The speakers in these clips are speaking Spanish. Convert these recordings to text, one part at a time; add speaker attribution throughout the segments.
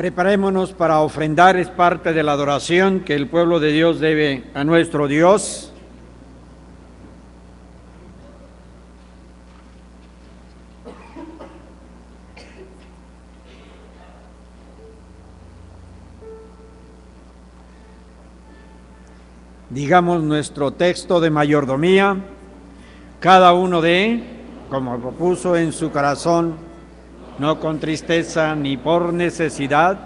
Speaker 1: Preparémonos para ofrendar, es parte de la adoración que el pueblo de Dios debe a nuestro Dios. Digamos nuestro texto de mayordomía, cada uno de, como propuso en su corazón, no con tristeza ni por necesidad,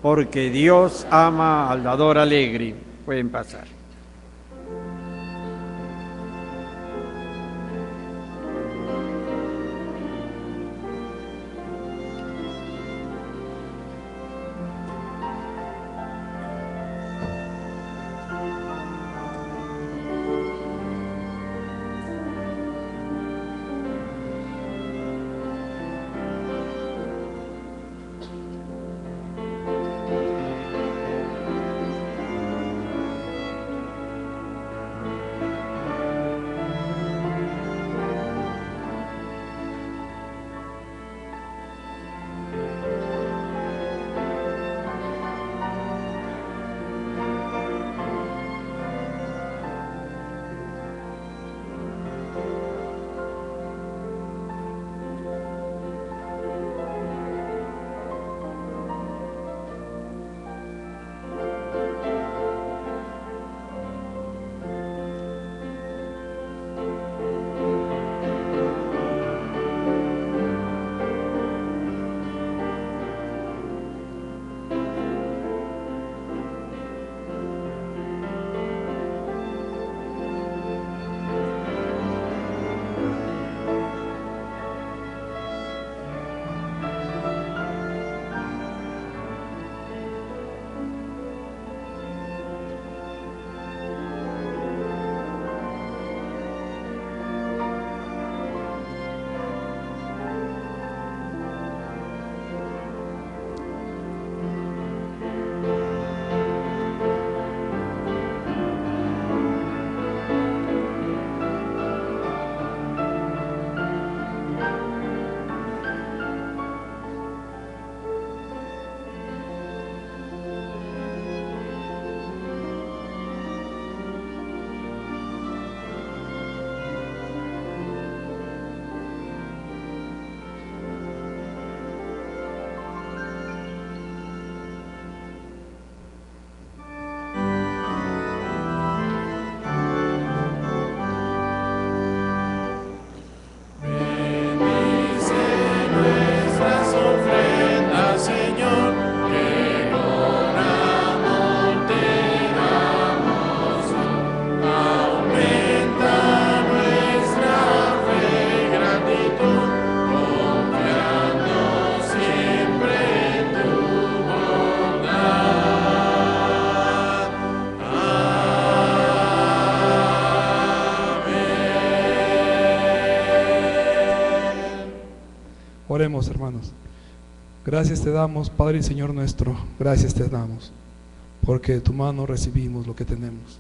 Speaker 1: porque Dios ama al dador alegre. Pueden pasar.
Speaker 2: Oremos, hermanos. Gracias te damos, Padre y Señor nuestro, gracias te damos, porque de tu mano recibimos lo que tenemos.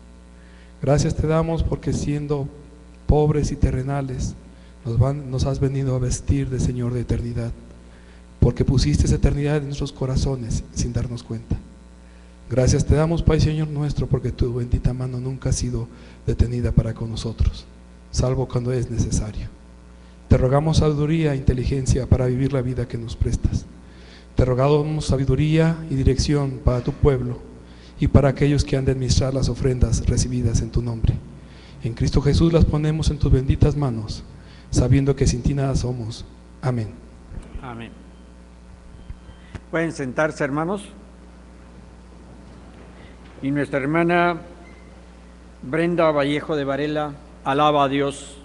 Speaker 2: Gracias te damos porque siendo pobres y terrenales, nos has venido a vestir de Señor de eternidad, porque pusiste esa eternidad en nuestros corazones sin darnos cuenta. Gracias te damos, Padre y Señor nuestro, porque tu bendita mano nunca ha sido detenida para con nosotros, salvo cuando es necesario. Te rogamos sabiduría e inteligencia para vivir la vida que nos prestas. Te rogamos sabiduría y dirección para tu pueblo y para aquellos que han de administrar las ofrendas recibidas en tu nombre. En Cristo Jesús las ponemos en tus benditas manos, sabiendo que sin ti nada somos. Amén.
Speaker 1: Amén. Pueden sentarse, hermanos. Y nuestra hermana Brenda Vallejo de Varela alaba a Dios.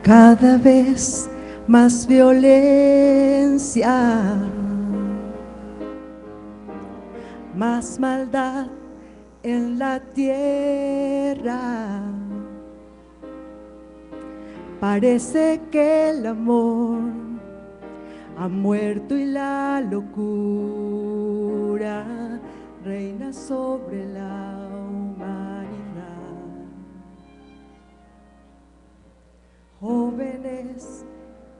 Speaker 3: Cada vez más violencia, más maldad en la tierra. Parece que el amor ha muerto y la locura reina sobre la humanidad. Jóvenes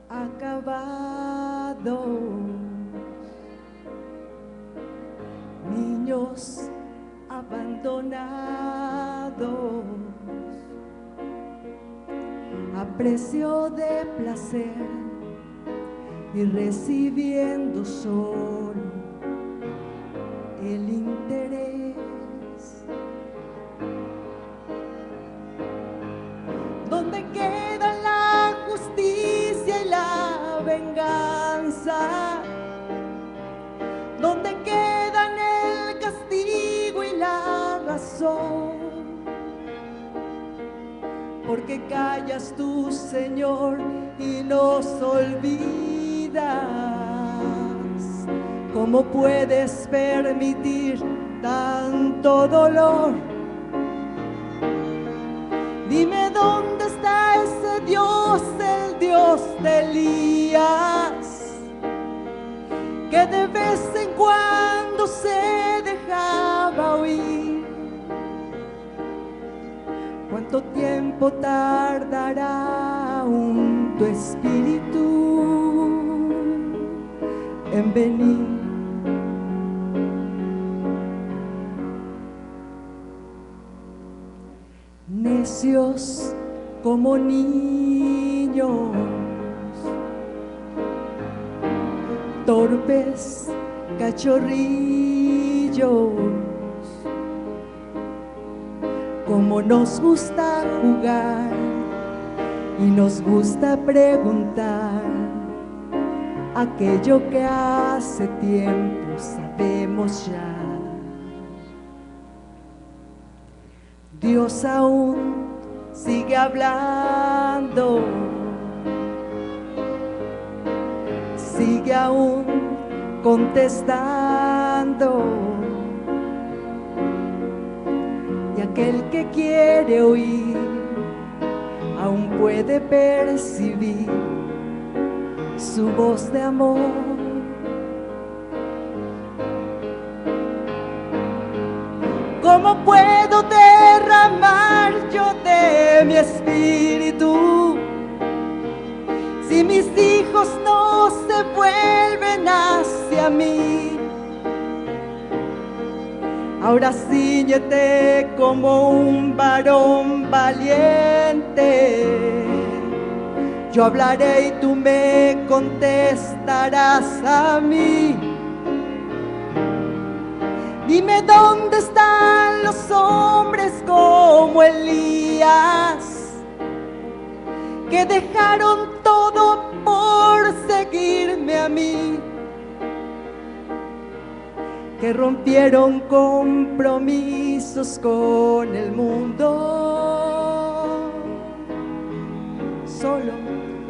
Speaker 3: acabados, niños abandonados, a precio de placer y recibiendo solo el interés. ¿Dónde queda la justicia y la venganza? ¿Dónde quedan el castigo y la razón? ¿Por qué callas tú, Señor, y nos olvidas? ¿Cómo puedes permitir tanto dolor? Dime dónde está ese Dios, el Dios de Elías, que de vez en cuando se dejaba oír. ¿Cuánto tiempo tardará aún tu espíritu en venir? Necios como niños, torpes cachorrillos, como nos gusta jugar y nos gusta preguntar aquello que hace tiempo sabemos ya. Dios aún sigue hablando, sigue aún contestando, y aquel que quiere oír aún puede percibir su voz de amor. ¿Cómo puedo derramar yo de mi espíritu si mis hijos no se vuelven hacia mí? Ahora cíñete como un varón valiente. Yo hablaré y tú me contestarás a mí. Dime dónde están los hombres como Elías, que dejaron todo por seguirme a mí, que rompieron compromisos con el mundo,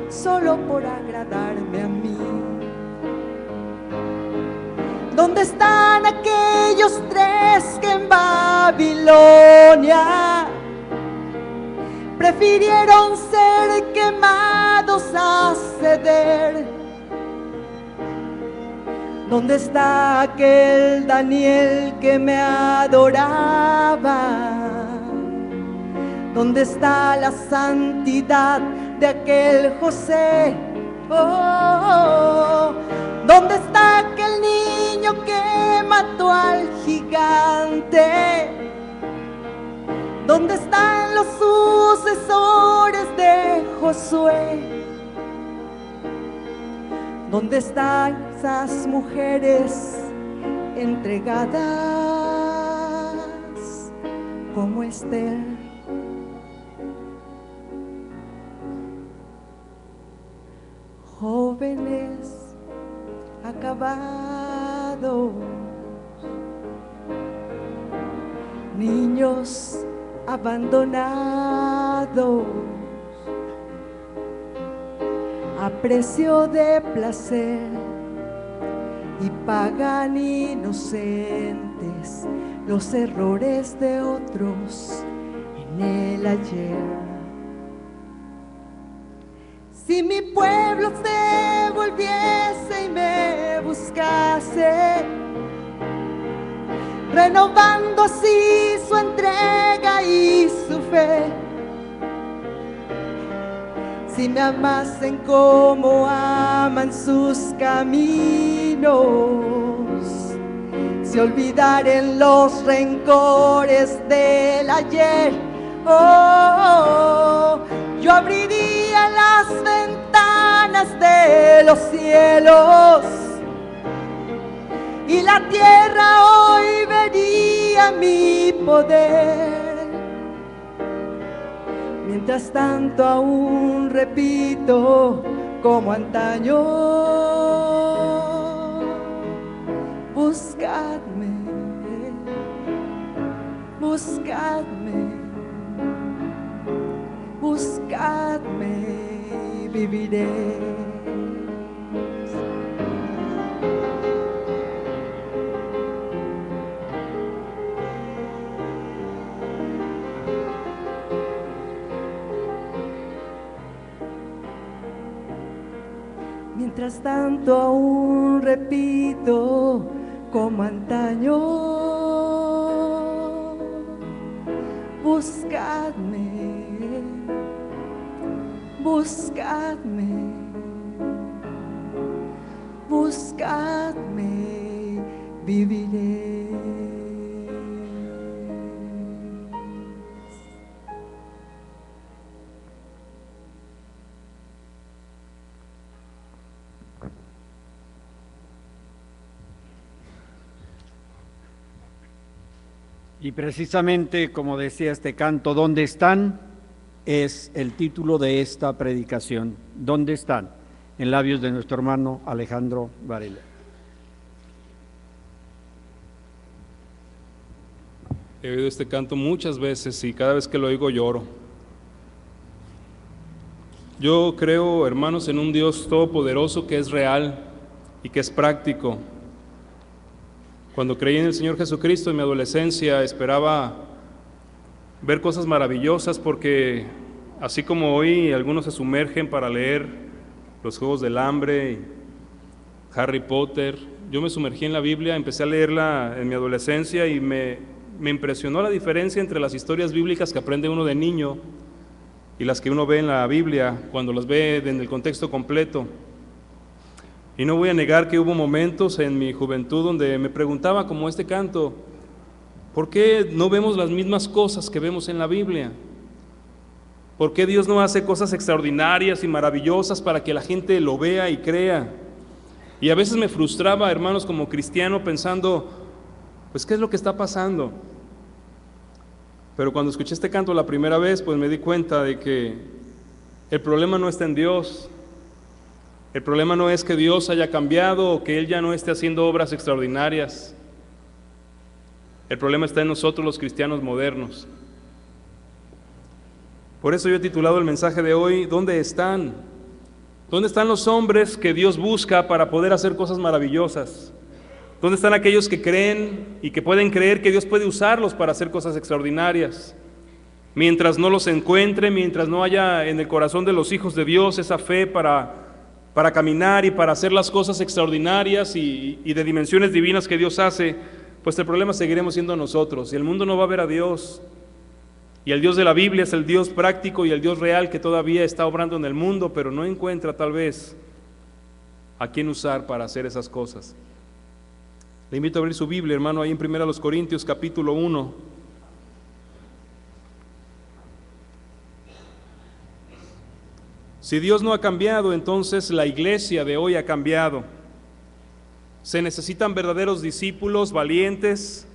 Speaker 3: solo por agradarme a mí. ¿Dónde están aquellos tres que en Babilonia prefirieron ser quemados a ceder? ¿Dónde está aquel Daniel que me adoraba? ¿Dónde está la santidad de aquel José? Oh, ¿dónde está aquel niño que mató al gigante? ¿Dónde están los sucesores de Josué? ¿Dónde están esas mujeres entregadas como Esther? Jóvenes acabados, niños abandonados, a precio de placer y pagan inocentes los errores de otros en el ayer. Si mi pueblo se volviese y me buscase, renovando así su entrega y su fe, si me amasen como aman sus caminos, si olvidaren los rencores del ayer, yo abriría las ventanas de los cielos y la tierra hoy vería mi poder. Mientras tanto aún repito como antaño: buscadme, buscadme, buscadme y viviré. Mientras tanto aún repito como antaño: buscadme, buscadme, buscadme, viviré.
Speaker 1: Y precisamente, como decía este canto, ¿dónde están? Es el título de esta predicación. ¿Dónde están? En labios de nuestro hermano Alejandro Varela.
Speaker 4: He oído este canto muchas veces y cada vez que lo oigo lloro. Yo creo, hermanos, en un Dios todopoderoso que es real y que es práctico. Cuando creí en el Señor Jesucristo en mi adolescencia, esperaba ver cosas maravillosas porque así como hoy algunos se sumergen para leer los Juegos del Hambre, Harry Potter, yo me sumergí en la Biblia, empecé a leerla en mi adolescencia y me impresionó la diferencia entre las historias bíblicas que aprende uno de niño y las que uno ve en la Biblia cuando las ve en el contexto completo. Y no voy a negar que hubo momentos en mi juventud donde me preguntaba, como este canto, ¿por qué no vemos las mismas cosas que vemos en la Biblia? ¿Por qué Dios no hace cosas extraordinarias y maravillosas para que la gente lo vea y crea? Y a veces me frustraba, hermanos, como cristiano, pensando, pues, ¿qué es lo que está pasando? Pero cuando escuché este canto la primera vez, pues me di cuenta de que el problema no está en Dios. El problema no es que Dios haya cambiado o que Él ya no esté haciendo obras extraordinarias. El problema está en nosotros los cristianos modernos. Por eso yo he titulado el mensaje de hoy, ¿dónde están? ¿Dónde están los hombres que Dios busca para poder hacer cosas maravillosas? ¿Dónde están aquellos que creen y que pueden creer que Dios puede usarlos para hacer cosas extraordinarias? Mientras no los encuentre, mientras no haya en el corazón de los hijos de Dios esa fe para caminar y para hacer las cosas extraordinarias y de dimensiones divinas que Dios hace, pues el problema seguiremos siendo nosotros, y el mundo no va a ver a Dios. Y el Dios de la Biblia es el Dios práctico y el Dios real que todavía está obrando en el mundo, pero no encuentra tal vez a quién usar para hacer esas cosas. Le invito a abrir su Biblia, hermano, ahí en 1 Corintios capítulo 1. Si Dios no ha cambiado, entonces la iglesia de hoy ha cambiado. Se necesitan verdaderos discípulos valientes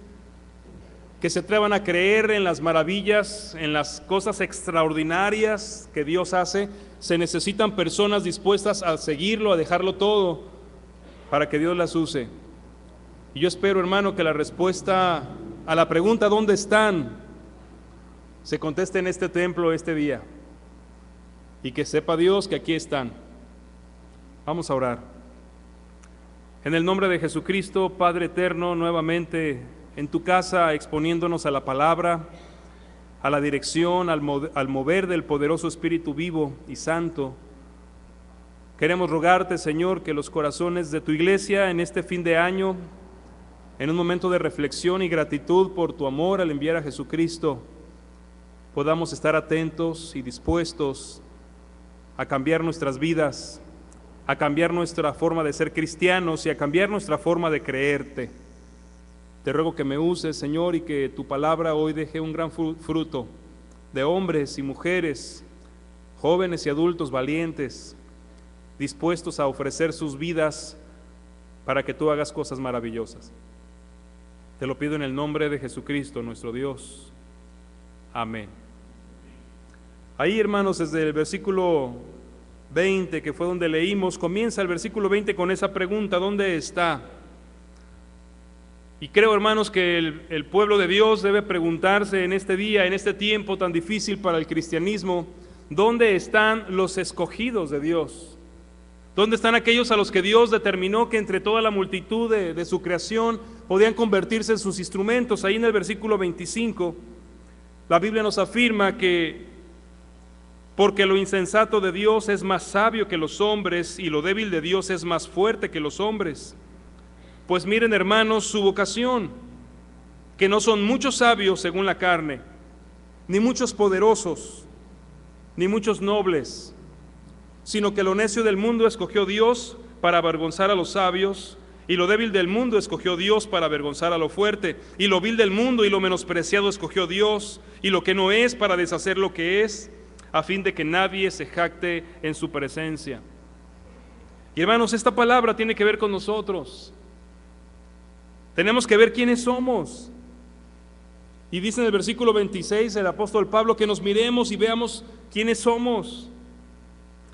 Speaker 4: que se atrevan a creer en las maravillas, en las cosas extraordinarias que Dios hace. Se necesitan personas dispuestas a seguirlo, a dejarlo todo para que Dios las use. Y yo espero, hermano, que la respuesta a la pregunta ¿dónde están? Se conteste en este templo este día. Y que sepa Dios que aquí están. Vamos a orar. En el nombre de Jesucristo, Padre eterno, nuevamente en tu casa exponiéndonos a la palabra, a la dirección, al mover del poderoso Espíritu vivo y santo. Queremos rogarte, Señor, que los corazones de tu iglesia en este fin de año, en un momento de reflexión y gratitud por tu amor al enviar a Jesucristo, podamos estar atentos y dispuestos a cambiar nuestras vidas, a cambiar nuestra forma de ser cristianos y a cambiar nuestra forma de creerte. Te ruego que me uses, Señor, y que tu palabra hoy deje un gran fruto de hombres y mujeres, jóvenes y adultos valientes, dispuestos a ofrecer sus vidas para que tú hagas cosas maravillosas. Te lo pido en el nombre de Jesucristo, nuestro Dios. Amén. Ahí, hermanos, desde el versículo 20, que fue donde leímos, comienza el versículo 20 con esa pregunta: ¿dónde está? Y creo, hermanos, que el pueblo de Dios debe preguntarse en este día, en este tiempo tan difícil para el cristianismo, ¿dónde están los escogidos de Dios? ¿Dónde están aquellos a los que Dios determinó que entre toda la multitud de su creación podían convertirse en sus instrumentos? Ahí en el versículo 25, la Biblia nos afirma que porque lo insensato de Dios es más sabio que los hombres y lo débil de Dios es más fuerte que los hombres. Pues miren, hermanos, su vocación, que no son muchos sabios según la carne, ni muchos poderosos, ni muchos nobles, sino que lo necio del mundo escogió Dios para avergonzar a los sabios, y lo débil del mundo escogió Dios para avergonzar a lo fuerte, y lo vil del mundo y lo menospreciado escogió Dios, y lo que no es para deshacer lo que es, a fin de que nadie se jacte en su presencia. Y hermanos, esta palabra tiene que ver con nosotros. Tenemos que ver quiénes somos. Y dice en el versículo 26 el apóstol Pablo que nos miremos y veamos quiénes somos.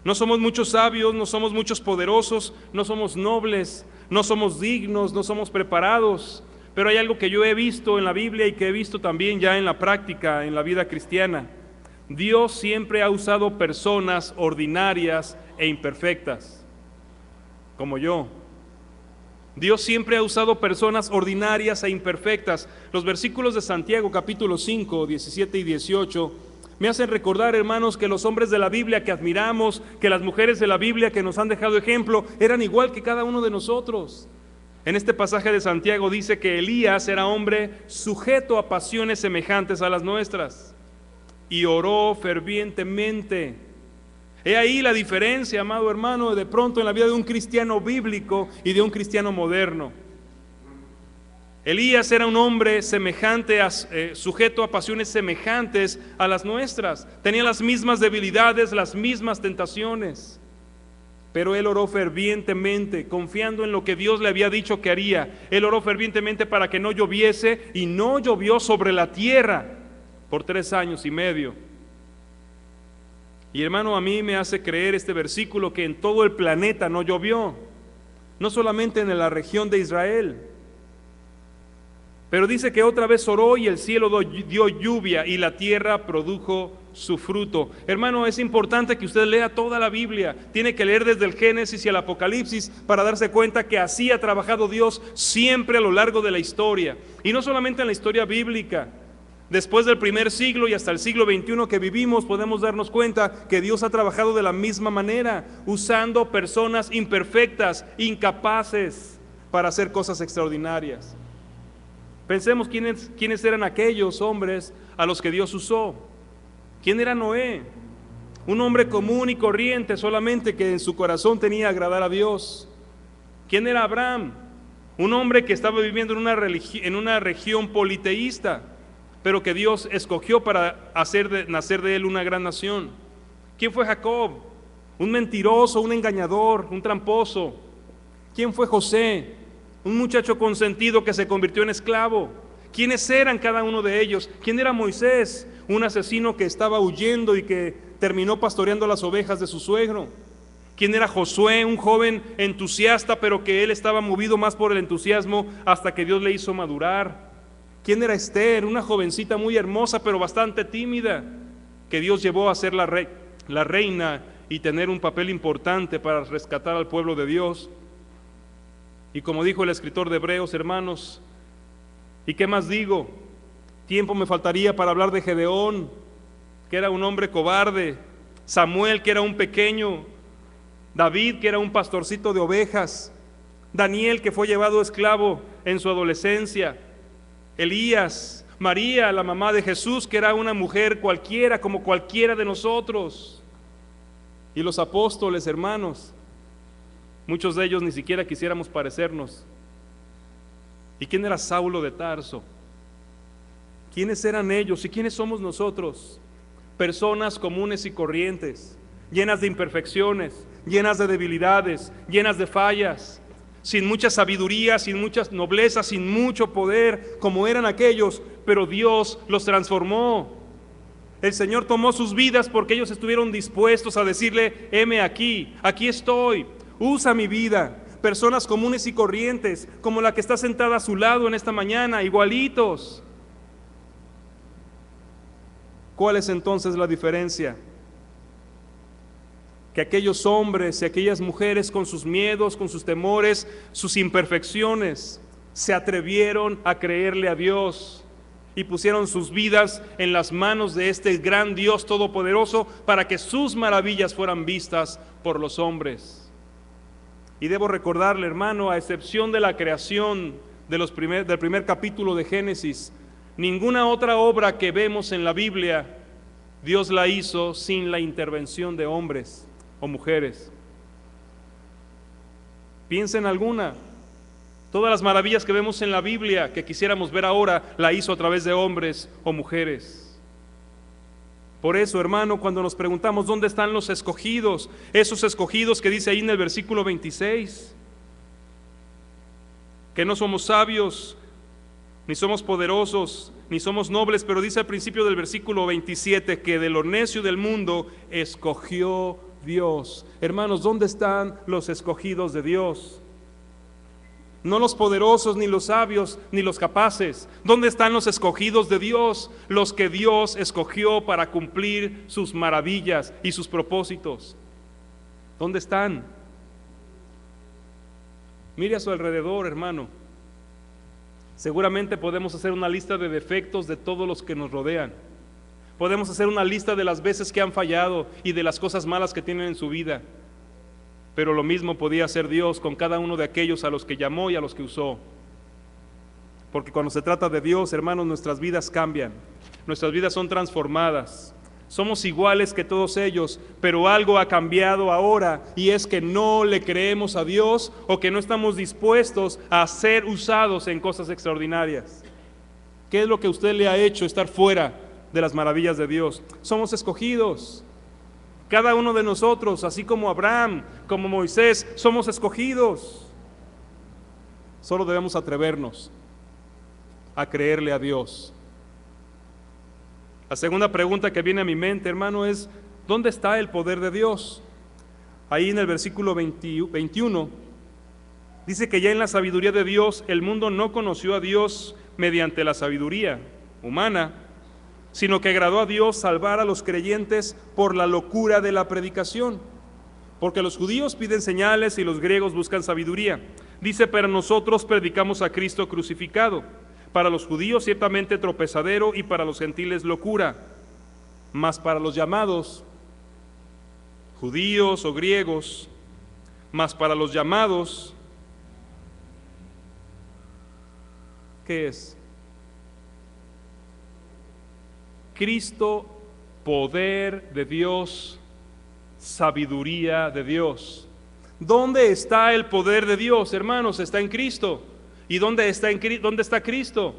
Speaker 4: No somos muchos sabios, no somos muchos poderosos, no somos nobles, no somos dignos, no somos preparados, pero hay algo que yo he visto en la Biblia y que he visto también ya en la práctica, en la vida cristiana. Dios siempre ha usado personas ordinarias e imperfectas, como yo. Dios siempre ha usado personas ordinarias e imperfectas. Los versículos de Santiago capítulo 5, 17 y 18 me hacen recordar, hermanos, que los hombres de la Biblia que admiramos, que las mujeres de la Biblia que nos han dejado ejemplo, eran igual que cada uno de nosotros. En este pasaje de Santiago dice que Elías era hombre sujeto a pasiones semejantes a las nuestras y oró fervientemente. He ahí la diferencia, amado hermano, de pronto en la vida de un cristiano bíblico y de un cristiano moderno. Elías era un hombre semejante, sujeto a pasiones semejantes a las nuestras. Tenía las mismas debilidades, las mismas tentaciones. Pero él oró fervientemente, confiando en lo que Dios le había dicho que haría. Él oró fervientemente para que no lloviese, y no llovió sobre la tierra por 3 años y medio. Y hermano, a mí me hace creer este versículo que en todo el planeta no llovió, no solamente en la región de Israel. Pero dice que otra vez oró y el cielo dio lluvia y la tierra produjo su fruto. Hermano, es importante que usted lea toda la Biblia. Tiene que leer desde el Génesis y el Apocalipsis para darse cuenta que así ha trabajado Dios siempre a lo largo de la historia. Y no solamente en la historia bíblica. Después del primer siglo y hasta el siglo XXI que vivimos, podemos darnos cuenta que Dios ha trabajado de la misma manera, usando personas imperfectas, incapaces para hacer cosas extraordinarias. Pensemos quiénes eran aquellos hombres a los que Dios usó. ¿Quién era Noé? Un hombre común y corriente, solamente que en su corazón tenía agradar a Dios. ¿Quién era Abraham? Un hombre que estaba viviendo en una región politeísta, pero que Dios escogió para hacer nacer de él una gran nación. ¿Quién fue Jacob? Un mentiroso, un engañador, un tramposo. ¿Quién fue José? Un muchacho consentido que se convirtió en esclavo. ¿Quiénes eran cada uno de ellos? ¿Quién era Moisés? Un asesino que estaba huyendo y que terminó pastoreando las ovejas de su suegro. ¿Quién era Josué? Un joven entusiasta, pero que él estaba movido más por el entusiasmo hasta que Dios le hizo madurar. ¿Quién era Esther? Una jovencita muy hermosa, pero bastante tímida, que Dios llevó a ser la reina y tener un papel importante para rescatar al pueblo de Dios. Y como dijo el escritor de Hebreos, hermanos, ¿y qué más digo? Tiempo me faltaría para hablar de Gedeón, que era un hombre cobarde, Samuel, que era un pequeño, David, que era un pastorcito de ovejas, Daniel, que fue llevado esclavo en su adolescencia, Elías, María, la mamá de Jesús, que era una mujer cualquiera, como cualquiera de nosotros, y los apóstoles, hermanos, muchos de ellos ni siquiera quisiéramos parecernos. ¿Y quién era Saulo de Tarso? ¿Quiénes eran ellos y quiénes somos nosotros? Personas comunes y corrientes, llenas de imperfecciones, llenas de debilidades, llenas de fallas, sin mucha sabiduría, sin mucha nobleza, sin mucho poder, como eran aquellos, pero Dios los transformó. El Señor tomó sus vidas porque ellos estuvieron dispuestos a decirle: heme aquí, aquí estoy, usa mi vida. Personas comunes y corrientes, como la que está sentada a su lado en esta mañana, igualitos. ¿Cuál es entonces la diferencia? Que aquellos hombres y aquellas mujeres con sus miedos, con sus temores, sus imperfecciones, se atrevieron a creerle a Dios y pusieron sus vidas en las manos de este gran Dios todopoderoso para que sus maravillas fueran vistas por los hombres. Y debo recordarle, hermano, a excepción de la creación del primer capítulo de Génesis, ninguna otra obra que vemos en la Biblia Dios la hizo sin la intervención de hombres o mujeres. Piensa en alguna. Todas las maravillas que vemos en la Biblia que quisiéramos ver ahora, la hizo a través de hombres o mujeres. Por eso, hermano, cuando nos preguntamos dónde están los escogidos, esos escogidos que dice ahí en el versículo 26, que no somos sabios, ni somos poderosos, ni somos nobles, pero dice al principio del versículo 27 que de lo necio del mundo escogió Dios. Hermanos, ¿dónde están los escogidos de Dios? No los poderosos, ni los sabios, ni los capaces. ¿Dónde están los escogidos de Dios? Los que Dios escogió para cumplir sus maravillas y sus propósitos. ¿Dónde están? Mire a su alrededor, hermano. Seguramente podemos hacer una lista de defectos de todos los que nos rodean. Podemos hacer una lista de las veces que han fallado y de las cosas malas que tienen en su vida. Pero lo mismo podía hacer Dios con cada uno de aquellos a los que llamó y a los que usó. Porque cuando se trata de Dios, hermanos, nuestras vidas cambian, nuestras vidas son transformadas. Somos iguales que todos ellos, pero algo ha cambiado ahora, y es que no le creemos a Dios o que no estamos dispuestos a ser usados en cosas extraordinarias. ¿Qué es lo que usted le ha hecho estar fuera de las maravillas de Dios? Somos escogidos. Cada uno de nosotros, así como Abraham, como Moisés, somos escogidos. Solo debemos atrevernos a creerle a Dios. La segunda pregunta que viene a mi mente, hermano, es: ¿dónde está el poder de Dios? Ahí en el versículo 21, dice que ya en la sabiduría de Dios, el mundo no conoció a Dios mediante la sabiduría humana, sino que agradó a Dios salvar a los creyentes por la locura de la predicación. Porque los judíos piden señales y los griegos buscan sabiduría. Dice: pero nosotros predicamos a Cristo crucificado, para los judíos ciertamente tropezadero y para los gentiles locura, mas para los llamados, judíos o griegos, mas para los llamados, ¿qué es? Cristo, poder de Dios, sabiduría de Dios. ¿Dónde está el poder de Dios, hermanos? Está en Cristo. ¿Y dónde está Cristo?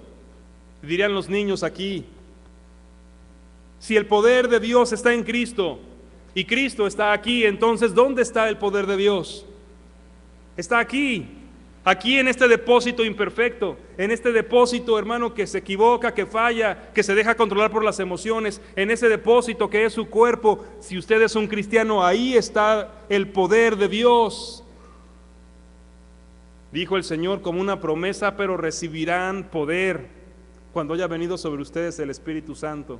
Speaker 4: Dirían los niños aquí. Si el poder de Dios está en Cristo y Cristo está aquí, entonces ¿dónde está el poder de Dios? Está aquí. Aquí en este depósito imperfecto, en este depósito, hermano, que se equivoca, que falla, que se deja controlar por las emociones, en ese depósito que es su cuerpo. Si usted es un cristiano, ahí está el poder de Dios. Dijo el Señor como una promesa: pero recibirán poder cuando haya venido sobre ustedes el Espíritu Santo.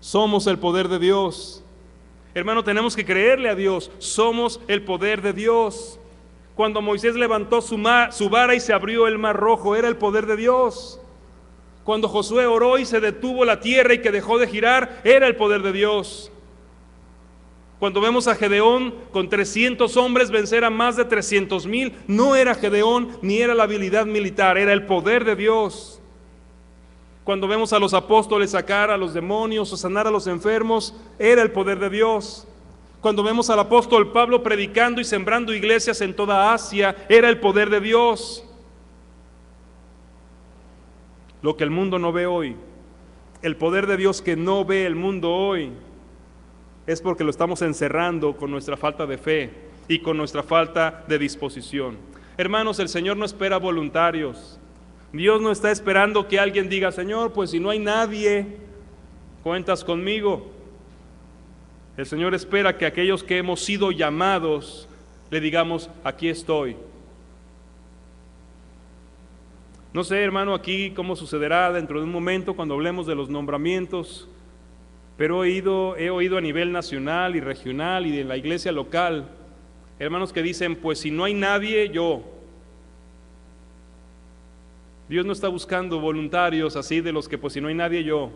Speaker 4: Somos el poder de Dios. Hermano, tenemos que creerle a Dios. Somos el poder de Dios. Cuando Moisés levantó su vara y se abrió el mar rojo, era el poder de Dios. Cuando Josué oró y se detuvo la tierra y que dejó de girar, era el poder de Dios. Cuando vemos a Gedeón con 300 hombres vencer a más de 300,000, no era Gedeón ni era la habilidad militar, era el poder de Dios. Cuando vemos a los apóstoles sacar a los demonios o sanar a los enfermos, era el poder de Dios. Cuando vemos al apóstol Pablo predicando y sembrando iglesias en toda Asia, era el poder de Dios. Lo que el mundo no ve hoy, el poder de Dios que no ve el mundo hoy, es porque lo estamos encerrando con nuestra falta de fe y con nuestra falta de disposición. Hermanos, el Señor no espera voluntarios. Dios no está esperando que alguien diga, Señor, pues si no hay nadie, cuentas conmigo. El Señor espera que aquellos que hemos sido llamados, le digamos, aquí estoy. No sé, hermano, aquí cómo sucederá dentro de un momento cuando hablemos de los nombramientos, pero he oído a nivel nacional y regional y de la iglesia local, hermanos que dicen, pues si no hay nadie, yo. Dios no está buscando voluntarios así de los que pues si no hay nadie, yo.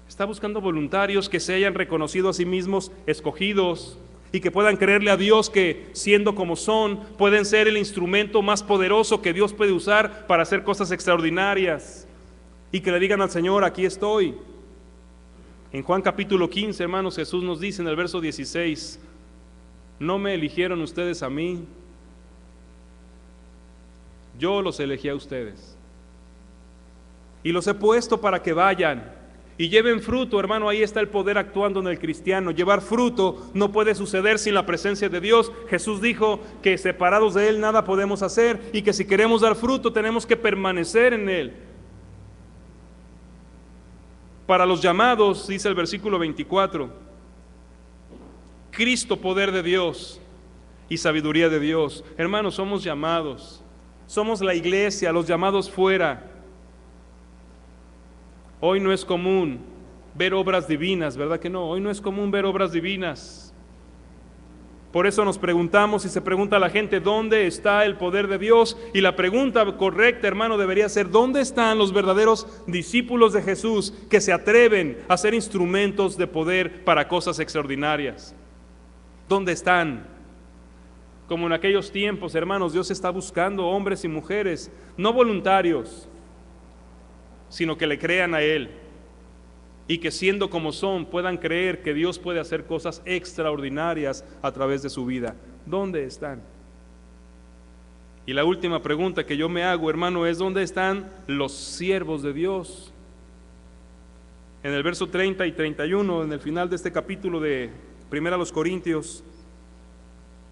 Speaker 4: Está buscando voluntarios que se hayan reconocido a sí mismos escogidos y que puedan creerle a Dios que, siendo como son, pueden ser el instrumento más poderoso que Dios puede usar para hacer cosas extraordinarias. Y que le digan al Señor, aquí estoy. En Juan capítulo 15, hermanos, Jesús nos dice en el verso 16, no me eligieron ustedes a mí, yo los elegí a ustedes. Y los he puesto para que vayan y lleven fruto, hermano. Ahí está el poder actuando en el cristiano. Llevar fruto no puede suceder sin la presencia de Dios. Jesús dijo que separados de Él nada podemos hacer y que si queremos dar fruto tenemos que permanecer en Él. Para los llamados, dice el versículo 24, Cristo, poder de Dios y sabiduría de Dios. Hermanos, somos llamados, somos la iglesia, los llamados fuera. Hoy no es común ver obras divinas, ¿verdad que no? Hoy no es común ver obras divinas. Por eso nos preguntamos y se pregunta a la gente, ¿dónde está el poder de Dios? Y la pregunta correcta, hermano, debería ser, ¿dónde están los verdaderos discípulos de Jesús que se atreven a ser instrumentos de poder para cosas extraordinarias? ¿Dónde están? Como en aquellos tiempos, hermanos, Dios está buscando hombres y mujeres, no voluntarios, sino que le crean a Él y que siendo como son puedan creer que Dios puede hacer cosas extraordinarias a través de su vida. ¿Dónde están? Y la última pregunta que yo me hago, hermano, es ¿dónde están los siervos de Dios? En el verso 30 y 31, en el final de este capítulo de 1 Corintios,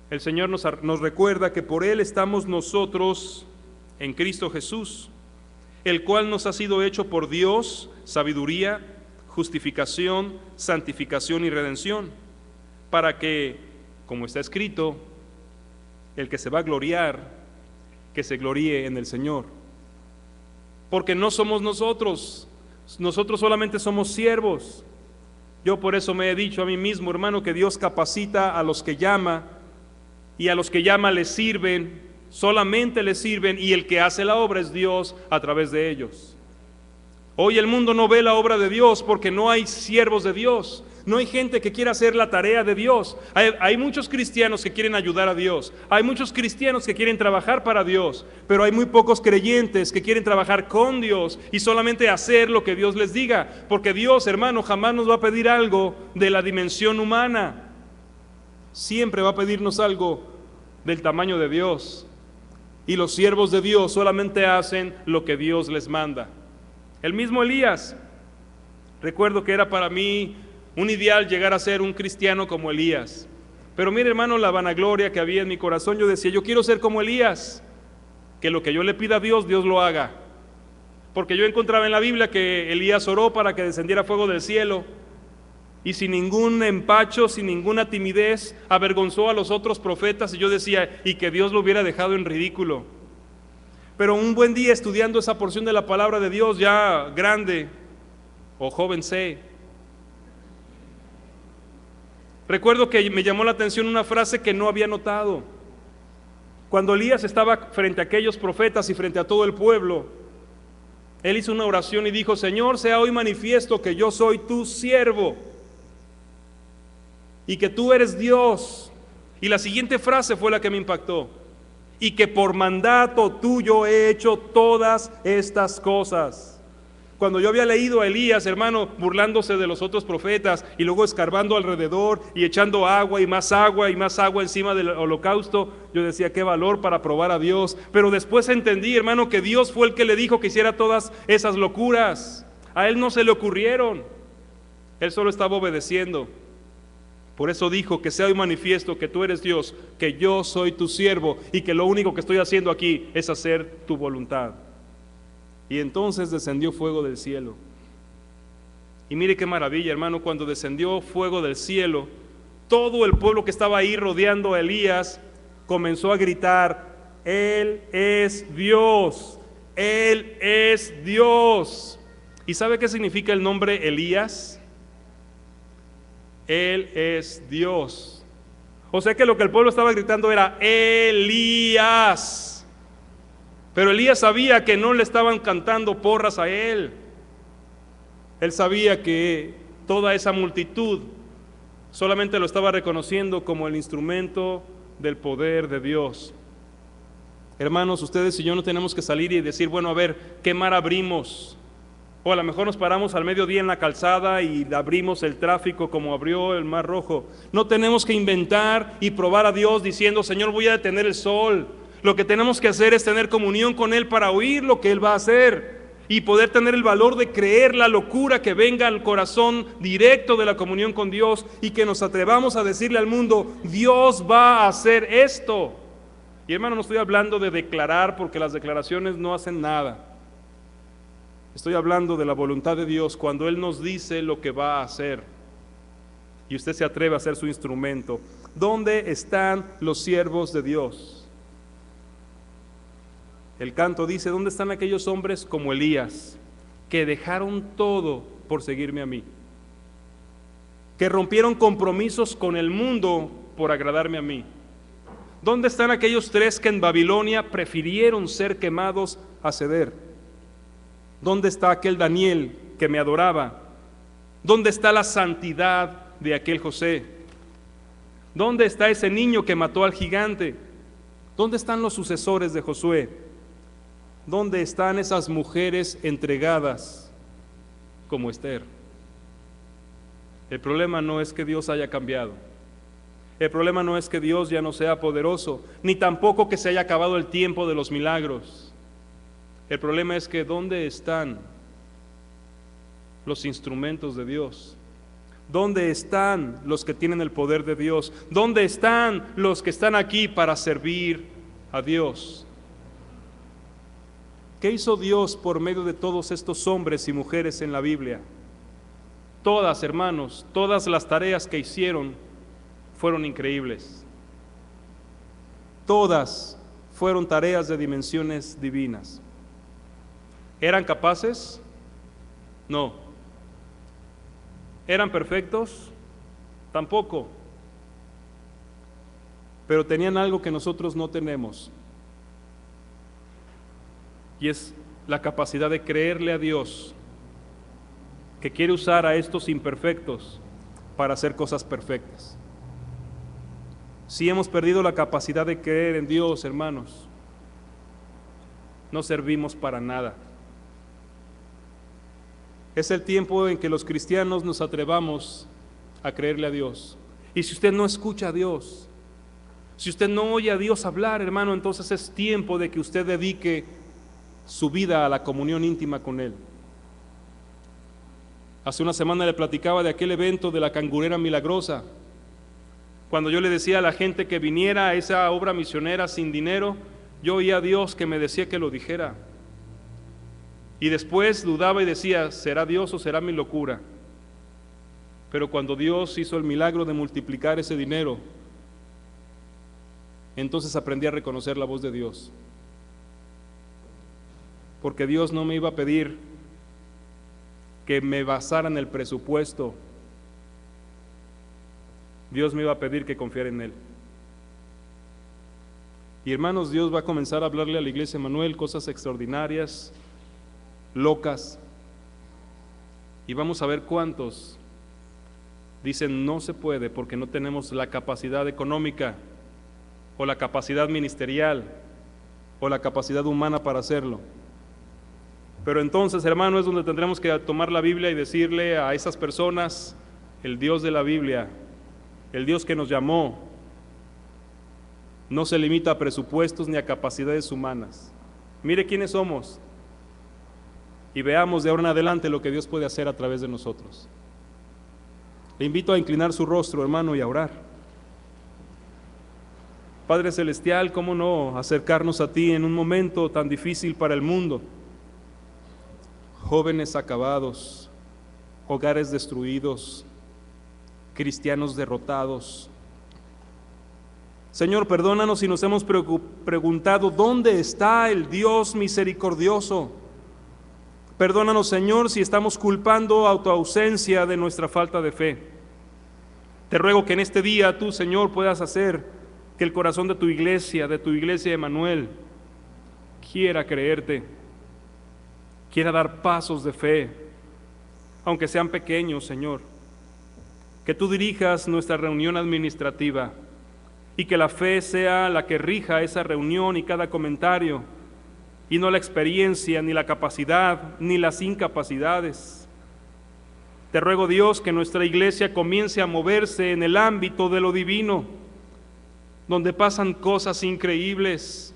Speaker 4: el Señor nos recuerda que por Él estamos nosotros en Cristo Jesús, el cual nos ha sido hecho por Dios sabiduría, justificación, santificación y redención, para que, como está escrito, el que se va a gloriar, que se gloríe en el Señor. Porque no somos nosotros solamente somos siervos. Yo por eso me he dicho a mí mismo, hermano, que Dios capacita a los que llama, y a los que llama les sirven, solamente les sirven, y el que hace la obra es Dios a través de ellos. Hoy el mundo no ve la obra de Dios porque no hay siervos de Dios, no hay gente que quiera hacer la tarea de Dios. Hay muchos cristianos que quieren ayudar a Dios, hay muchos cristianos que quieren trabajar para Dios, pero hay muy pocos creyentes que quieren trabajar con Dios y solamente hacer lo que Dios les diga, porque Dios, hermano, jamás nos va a pedir algo de la dimensión humana, siempre va a pedirnos algo del tamaño de Dios, y los siervos de Dios solamente hacen lo que Dios les manda. El mismo Elías, recuerdo que era para mí un ideal llegar a ser un cristiano como Elías, pero mire, hermano, la vanagloria que había en mi corazón. Yo decía, yo quiero ser como Elías, que lo que yo le pida a Dios, Dios lo haga, porque yo encontraba en la Biblia que Elías oró para que descendiera fuego del cielo, y sin ningún empacho, sin ninguna timidez, avergonzó a los otros profetas, y yo decía, y que Dios lo hubiera dejado en ridículo. Pero un buen día, estudiando esa porción de la palabra de Dios, ya grande o joven sé, recuerdo que me llamó la atención una frase que no había notado. Cuando Elías estaba frente a aquellos profetas y frente a todo el pueblo, él hizo una oración y dijo: Señor, sea hoy manifiesto que yo soy tu siervo y que tú eres Dios. Y la siguiente frase fue la que me impactó: y que por mandato tuyo he hecho todas estas cosas. Cuando yo había leído a Elías, hermano, burlándose de los otros profetas y luego escarbando alrededor y echando agua y más agua encima del holocausto, yo decía: qué valor para probar a Dios. Pero después entendí, hermano, que Dios fue el que le dijo que hiciera todas esas locuras. A él no se le ocurrieron, él solo estaba obedeciendo. Por eso dijo: que sea hoy manifiesto que tú eres Dios, que yo soy tu siervo y que lo único que estoy haciendo aquí es hacer tu voluntad. Y entonces descendió fuego del cielo. Y mire qué maravilla, hermano, cuando descendió fuego del cielo, todo el pueblo que estaba ahí rodeando a Elías comenzó a gritar: Él es Dios, Él es Dios. ¿Y sabe qué significa el nombre Elías? Él es Dios. O sea que lo que el pueblo estaba gritando era Elías. Pero Elías sabía que no le estaban cantando porras a él. Él sabía que toda esa multitud solamente lo estaba reconociendo como el instrumento del poder de Dios. Hermanos, ustedes y yo no tenemos que salir y decir: bueno, a ver, ¿qué mar abrimos? O a lo mejor nos paramos al mediodía en la calzada y abrimos el tráfico como abrió el Mar Rojo. No tenemos que inventar y probar a Dios diciendo: Señor, voy a detener el sol. Lo que tenemos que hacer es tener comunión con Él para oír lo que Él va a hacer y poder tener el valor de creer la locura que venga al corazón directo de la comunión con Dios, y que nos atrevamos a decirle al mundo: Dios va a hacer esto. Y hermano, no estoy hablando de declarar, porque las declaraciones no hacen nada. Estoy hablando de la voluntad de Dios cuando Él nos dice lo que va a hacer y usted se atreve a ser su instrumento. ¿Dónde están los siervos de Dios? El canto dice: ¿dónde están aquellos hombres como Elías, que dejaron todo por seguirme a mí? Que rompieron compromisos con el mundo por agradarme a mí. ¿Dónde están aquellos 3 que en Babilonia prefirieron ser quemados a ceder? ¿Dónde está aquel Daniel que me adoraba? ¿Dónde está la santidad de aquel José? ¿Dónde está ese niño que mató al gigante? ¿Dónde están los sucesores de Josué? ¿Dónde están esas mujeres entregadas como Esther? El problema no es que Dios haya cambiado. El problema no es que Dios ya no sea poderoso, ni tampoco que se haya acabado el tiempo de los milagros. El problema es que ¿dónde están los instrumentos de Dios? ¿Dónde están los que tienen el poder de Dios? ¿Dónde están los que están aquí para servir a Dios? ¿Qué hizo Dios por medio de todos estos hombres y mujeres en la Biblia? Todas, hermanos, todas las tareas que hicieron fueron increíbles. Todas fueron tareas de dimensiones divinas. ¿Eran capaces? No. ¿Eran perfectos? Tampoco. Pero tenían algo que nosotros no tenemos, y es la capacidad de creerle a Dios, que quiere usar a estos imperfectos para hacer cosas perfectas. Si hemos perdido la capacidad de creer en Dios, hermanos, no servimos para nada. Es el tiempo en que los cristianos nos atrevamos a creerle a Dios. Y si usted no escucha a Dios, si usted no oye a Dios hablar, hermano, entonces es tiempo de que usted dedique su vida a la comunión íntima con Él. Hace una semana le platicaba de aquel evento de la cangurera milagrosa, cuando yo le decía a la gente que viniera a esa obra misionera sin dinero. Yo oía a Dios que me decía que lo dijera, y después dudaba y decía: ¿será Dios o será mi locura? Pero cuando Dios hizo el milagro de multiplicar ese dinero, entonces aprendí a reconocer la voz de Dios. Porque Dios no me iba a pedir que me basara en el presupuesto. Dios me iba a pedir que confiara en Él. Y hermanos, Dios va a comenzar a hablarle a la iglesia Emanuel cosas extraordinarias, locas. Y vamos a ver cuántos dicen no se puede porque no tenemos la capacidad económica o la capacidad ministerial o la capacidad humana para hacerlo. Pero entonces, hermano, es donde tendremos que tomar la Biblia y decirle a esas personas, el Dios de la Biblia, el Dios que nos llamó, no se limita a presupuestos ni a capacidades humanas. Mire quiénes somos y veamos de ahora en adelante lo que Dios puede hacer a través de nosotros. Le invito a inclinar su rostro, hermano, y a orar. Padre Celestial, ¿cómo no acercarnos a ti en un momento tan difícil para el mundo? Jóvenes acabados, hogares destruidos, cristianos derrotados. Señor, perdónanos si nos hemos preguntado, ¿dónde está el Dios misericordioso? Perdónanos, Señor, si estamos culpando a tu ausencia de nuestra falta de fe. Te ruego que en este día tú, Señor, puedas hacer que el corazón de tu iglesia Emanuel, quiera creerte, quiera dar pasos de fe, aunque sean pequeños, Señor. Que tú dirijas nuestra reunión administrativa y que la fe sea la que rija esa reunión y cada comentario, y no la experiencia, ni la capacidad, ni las incapacidades. Te ruego, Dios, que nuestra iglesia comience a moverse en el ámbito de lo divino, donde pasan cosas increíbles,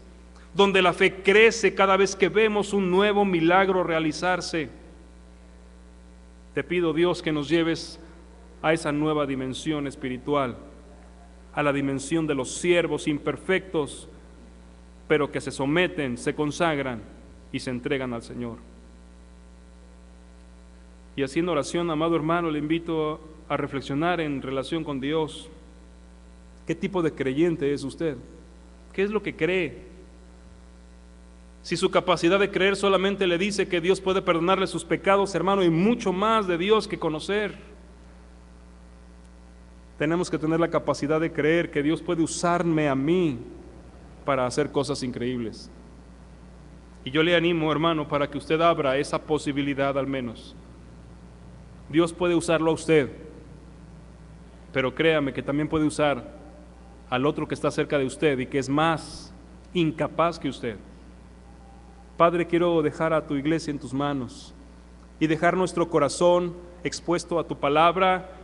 Speaker 4: donde la fe crece cada vez que vemos un nuevo milagro realizarse. Te pido, Dios, que nos lleves a esa nueva dimensión espiritual, a la dimensión de los siervos imperfectos, pero que se someten, se consagran y se entregan al Señor. Y haciendo oración, amado hermano, le invito a reflexionar en relación con Dios. ¿Qué tipo de creyente es usted? ¿Qué es lo que cree? Si su capacidad de creer solamente le dice que Dios puede perdonarle sus pecados, hermano, y mucho más de Dios que conocer. Tenemos que tener la capacidad de creer que Dios puede usarme a mí para hacer cosas increíbles. Y yo le animo, hermano, para que usted abra esa posibilidad al menos. Dios puede usarlo a usted, pero créame que también puede usar al otro que está cerca de usted y que es más incapaz que usted. Padre, quiero dejar a tu iglesia en tus manos y dejar nuestro corazón expuesto a tu palabra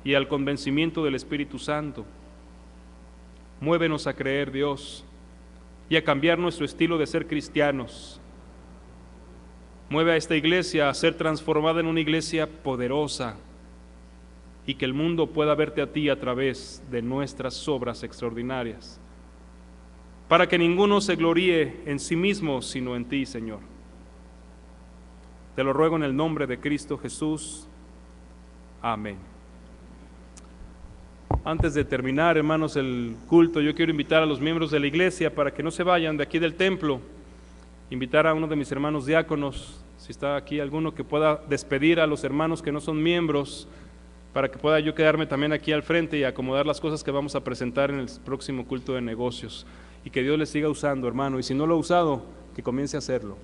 Speaker 4: y al convencimiento del Espíritu Santo. Muévenos a creer, Dios, y a cambiar nuestro estilo de ser cristianos. Mueve a esta iglesia a ser transformada en una iglesia poderosa y que el mundo pueda verte a ti a través de nuestras obras extraordinarias, para que ninguno se gloríe en sí mismo, sino en ti, Señor. Te lo ruego en el nombre de Cristo Jesús. Amén. Antes de terminar, hermanos, el culto, yo quiero invitar a los miembros de la iglesia para que no se vayan de aquí del templo. Invitar a uno de mis hermanos diáconos, si está aquí alguno que pueda despedir a los hermanos que no son miembros, para que pueda yo quedarme también aquí al frente y acomodar las cosas que vamos a presentar en el próximo culto de negocios. Y que Dios les siga usando, hermano, y si no lo ha usado, que comience a hacerlo.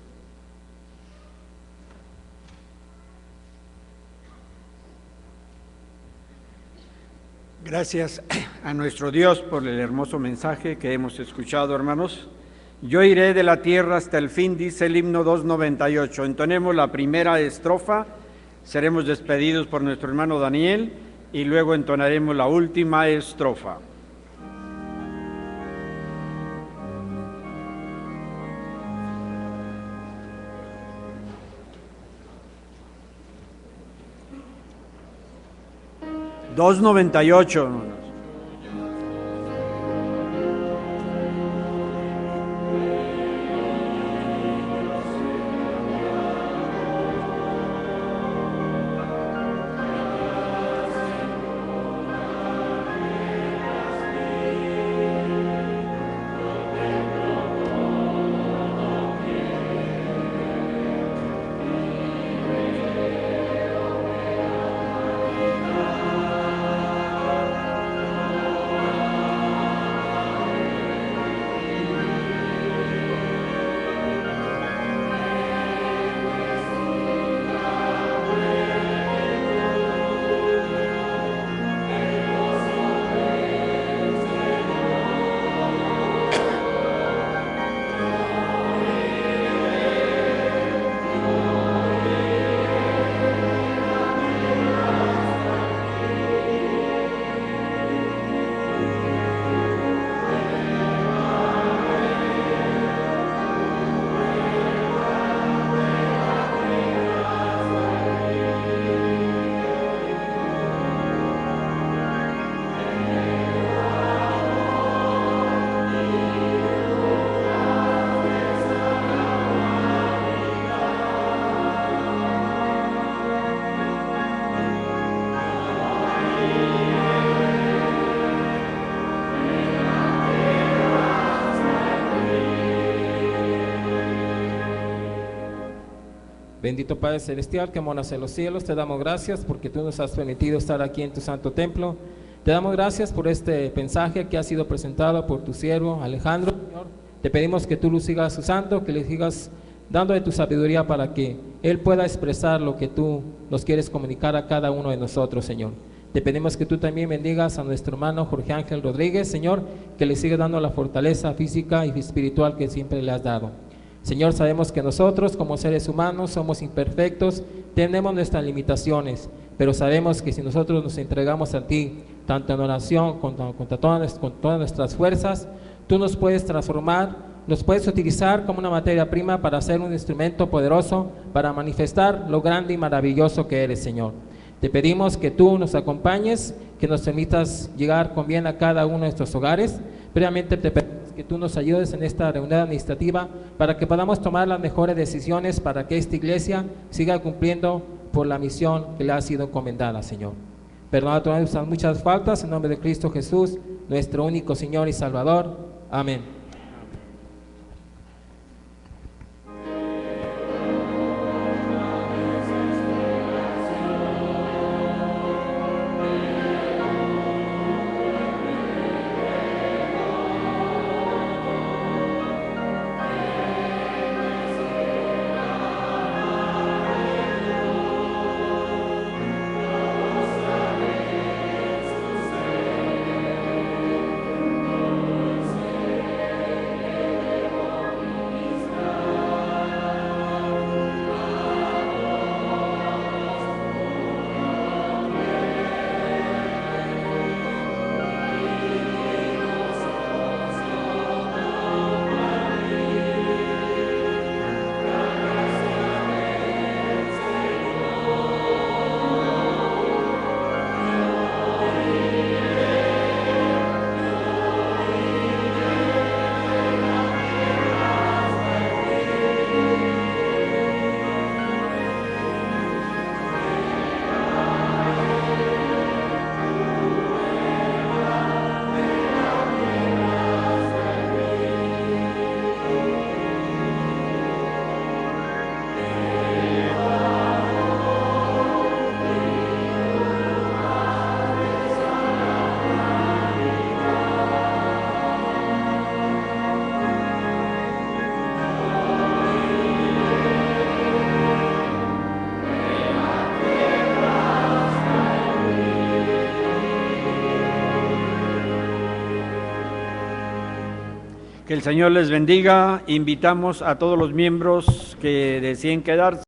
Speaker 1: Gracias a nuestro Dios por el hermoso mensaje que hemos escuchado, hermanos. Yo iré de la tierra hasta el fin, dice el himno 298. Entonemos la primera estrofa, seremos despedidos por nuestro hermano Daniel y luego entonaremos la última estrofa. $2.98.
Speaker 5: Bendito Padre Celestial que moras en los cielos, te damos gracias porque tú nos has permitido estar aquí en tu santo templo. Te damos gracias por este mensaje que ha sido presentado por tu siervo Alejandro, Señor. Te pedimos que tú lo sigas usando, que le sigas dando de tu sabiduría para que él pueda expresar lo que tú nos quieres comunicar a cada uno de nosotros, Señor. Te pedimos que tú también bendigas a nuestro hermano Jorge Ángel Rodríguez, Señor, que le siga dando la fortaleza física y espiritual que siempre le has dado. Señor, sabemos que nosotros como seres humanos somos imperfectos, tenemos nuestras limitaciones, pero sabemos que si nosotros nos entregamos a ti, tanto en oración con todas nuestras fuerzas, tú nos puedes transformar, nos puedes utilizar como una materia prima para ser un instrumento poderoso, para manifestar lo grande y maravilloso que eres, Señor. Te pedimos que tú nos acompañes, que nos permitas llegar con bien a cada uno de nuestros hogares. Previamente te pedimos que tú nos ayudes en esta reunión administrativa para que podamos tomar las mejores decisiones para que esta iglesia siga cumpliendo por la misión que le ha sido encomendada, Señor. Perdona todas nuestras muchas faltas en nombre de Cristo Jesús, nuestro único Señor y Salvador. Amén.
Speaker 1: Que el Señor les bendiga. Invitamos a todos los miembros que deseen quedarse